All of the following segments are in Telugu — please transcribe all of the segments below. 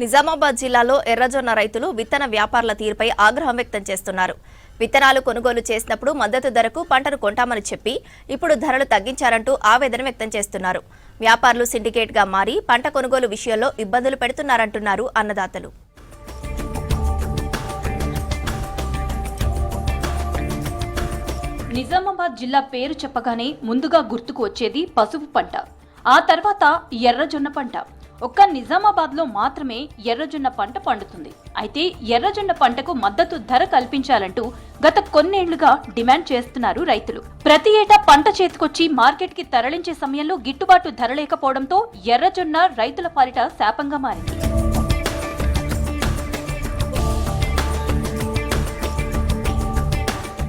నిజామాబాద్ జిల్లాలో ఎర్రజొన్న రైతులు విత్తన వ్యాపారుల తీరుపై ఆగ్రహం వ్యక్తం చేస్తున్నారు. విత్తనాలు కొనుగోలు చేసినప్పుడు మద్దతు ధరకు పంటను కొంటామని చెప్పి ఇప్పుడు ధరలు తగ్గించారంటూ ఆవేదన వ్యక్తం చేస్తున్నారు. వ్యాపారులు సిండికేట్ గా మారి పంట కొనుగోలు విషయంలో ఇబ్బందులు పెడుతున్నారంటున్నారు అన్నదాతలు. నిజామాబాద్ జిల్లా పేరు చెప్పగానే ముందుగా గుర్తుకు వచ్చేది పసుపు పంట, ఆ తర్వాత ఎర్రజొన్న పంట. ఒక్క నిజామాబాద్ లో మాత్రమే ఎర్రజొన్న పంట పండుతుంది. అయితే ఎర్రజొన్న పంటకు మద్దతు ధర కల్పించాలంటూ గత కొన్నేళ్లుగా డిమాండ్ చేస్తున్నారు రైతులు. ప్రతి ఏటా పంట చేతికొచ్చి మార్కెట్ కి తరలించే సమయంలో గిట్టుబాటు ధర లేకపోవడంతో ఎర్రజొన్న రైతుల పాలిట శాపంగా మారింది.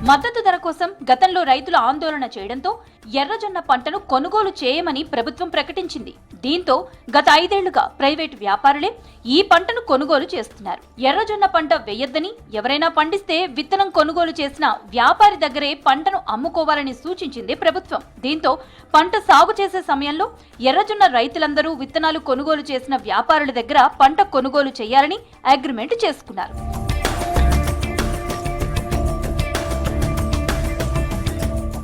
మద్దతు ధర కోసం గతంలో రైతులు ఆందోళన చేయడంతో ఎర్రజొన్న పంటను కొనుగోలు చేయమని ప్రభుత్వం ప్రకటించింది. దీంతో గత 5 ఏళ్లుగా ప్రైవేటు వ్యాపారులే ఈ పంటను కొనుగోలు చేస్తున్నారు. ఎర్రజొన్న పంట వేయొద్దని, ఎవరైనా పండిస్తే విత్తనం కొనుగోలు చేసిన వ్యాపారి దగ్గరే పంటను అమ్ముకోవాలని సూచించింది ప్రభుత్వం. దీంతో పంట సాగు చేసే సమయంలో ఎర్రజొన్న రైతులందరూ విత్తనాలు కొనుగోలు చేసిన వ్యాపారుల దగ్గర పంట కొనుగోలు చేయాలని అగ్రిమెంట్ చేసుకున్నారు.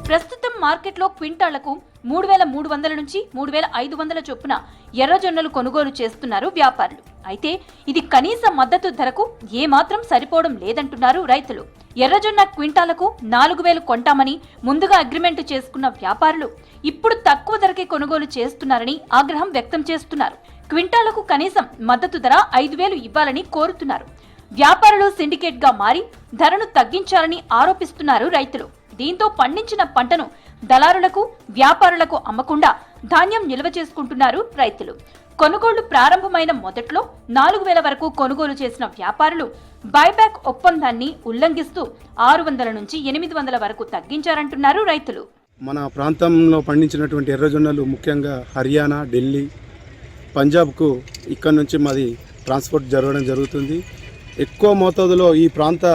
ప్రస్తుతం మార్కెట్లో క్వింటాళ్లకు 3,300 నుంచి 3,500 చొప్పున ఎర్రజొన్నలు కొనుగోలు చేస్తున్నారు వ్యాపారులు. అయితే ఇది కనీస మద్దతు ధరకు ఏమాత్రం సరిపోవడం లేదంటున్నారు రైతులు. ఎర్రజొన్న క్వింటాలకు 4,000 కొంటామని ముందుగా అగ్రిమెంట్ చేసుకున్న వ్యాపారులు ఇప్పుడు తక్కువ ధరకే కొనుగోలు చేస్తున్నారని ఆగ్రహం వ్యక్తం చేస్తున్నారు. క్వింటాలకు కనీసం మద్దతు ధర 5,000 ఇవ్వాలని కోరుతున్నారు. వ్యాపారులు సిండికేట్ గా మారి ధరను తగ్గించాలని ఆరోపిస్తున్నారు రైతులు. దీంతో పండించిన పంటను దళారులకు, వ్యాపారులకు అమ్మకుండా ధాన్యం నిల్వ చేసుకుంటున్నారు రైతులు. కొనుగోళ్లు ప్రారంభమైన మొదట్లో 4,000 వరకు కొనుగోలు చేసిన వ్యాపారులు బైబ్యాక్ ఒప్పందాన్ని ఉల్లంఘిస్తూ 600 నుంచి 800 వరకు తగ్గించారంటున్నారు రైతులు. మన ప్రాంతంలో పండించినటువంటి ఎర్రజొన్నలు ముఖ్యంగా హర్యానా, ఢిల్లీ, పంజాబ్కు ఇక్కడ నుంచి మాది ట్రాన్స్పోర్ట్ జరగడం జరుగుతుంది. ఎక్కువ మోతాదులో ఈ ప్రాంత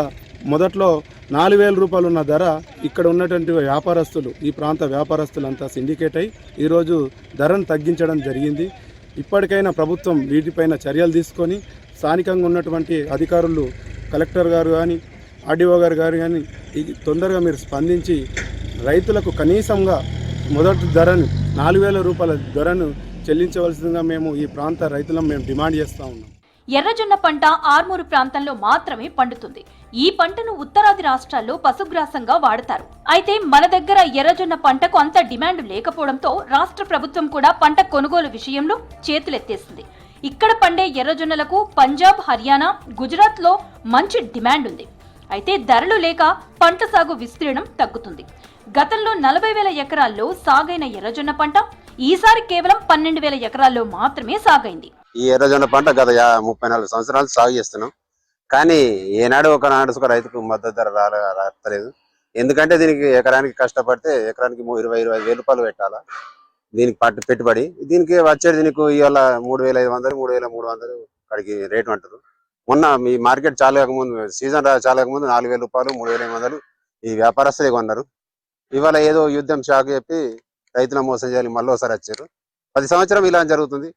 మొదట్లో 4,000 రూపాయలు ఉన్న ధర ఇక్కడ ఉన్నటువంటి వ్యాపారస్తులు, ఈ ప్రాంత వ్యాపారస్తులంతా సిండికేట్ అయి ఈరోజు ధరను తగ్గించడం జరిగింది. ఇప్పటికైనా ప్రభుత్వం వీటిపైన చర్యలు తీసుకొని స్థానికంగా ఉన్నటువంటి అధికారులు, కలెక్టర్ గారు కానీ, ఆర్డీఓ గారు కానీ తొందరగా మీరు స్పందించి రైతులకు కనీసంగా మొదటి ధరను 4,000 రూపాయల ధరను చెల్లించవలసిందిగా మేము ఈ ప్రాంత రైతులను మేము డిమాండ్ చేస్తూ ఉన్నాం. ఎర్రజొన్న పంట ఆర్మూరు ప్రాంతంలో మాత్రమే పండుతుంది. ఈ పంటను ఉత్తరాది రాష్ట్రాల్లో పశుగ్రాసంగా వాడతారు. అయితే మన దగ్గర ఎర్రజొన్న పంటకు అంత డిమాండ్ లేకపోవడంతో రాష్ట్ర ప్రభుత్వం కూడా పంట కొనుగోలు విషయంలో చేతులెత్తేసింది. ఇక్కడ పండే ఎర్రజొన్నలకు పంజాబ్, హర్యానా, గుజరాత్ లో మంచి డిమాండ్ ఉంది. అయితే ధరలు లేక పంట సాగు విస్తీర్ణం తగ్గుతుంది. గతంలో 40,000 ఎకరాల్లో సాగైన ఎర్రజొన్న పంట ఈసారి కేవలం 12,000 ఎకరాల్లో మాత్రమే సాగైంది. ఈ ఎర్రజొన్న పంట గత 34 సంవత్సరాలు సాగు చేస్తున్నాం. కానీ ఏనాడు ఒక రైతుకు మద్దతు ధర రాలేదు. ఎందుకంటే దీనికి ఎకరానికి కష్టపడితే ఎకరానికి 20,000 రూపాయలు పెట్టాలా దీనికి పెట్టుబడి. దీనికి వచ్చేది దీనికి ఇవాళ 3,500, 3,300 అక్కడికి రేటు అంటారు. మొన్న మీ మార్కెట్ చాలకముందు, సీజన్ చాలకముందు 4,000 రూపాయలు, 3,500 ఈ వ్యాపారస్తులే కొన్నారు. ఇవాళ ఏదో యుద్ధం షాక్ చెప్పి రైతుల మోసం చేయాలి మళ్ళీ ఒకసారి వచ్చారు. 10 సంవత్సరం ఇలా జరుగుతుంది.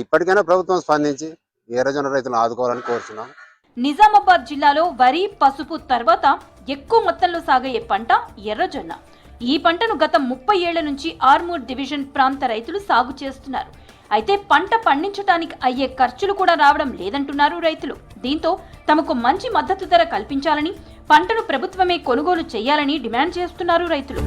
ఇప్పటికైనా ప్రభుత్వం స్పందించి ఎర్రజొన్న రైతులను ఆదుకోవాలని కోరుతున్నాం. నిజామాబాద్ జిల్లాలో వరి, పసుపు తర్వాత ఎక్కువ మొత్తంలో సాగయ్యే పంట ఎర్రజొన్న. ఈ పంటను గత 30 ఏళ్ల నుంచి ఆర్మూర్ డివిజన్ ప్రాంత రైతులు సాగు చేస్తున్నారు. అయితే పంట పండించడానికి అయ్యే ఖర్చులు కూడా రావడం లేదంటున్నారు రైతులు. దీంతో తమకు మంచి మద్దతు ధర కల్పించాలని, పంటను ప్రభుత్వమే కొనుగోలు చేయాలని డిమాండ్ చేస్తున్నారు రైతులు.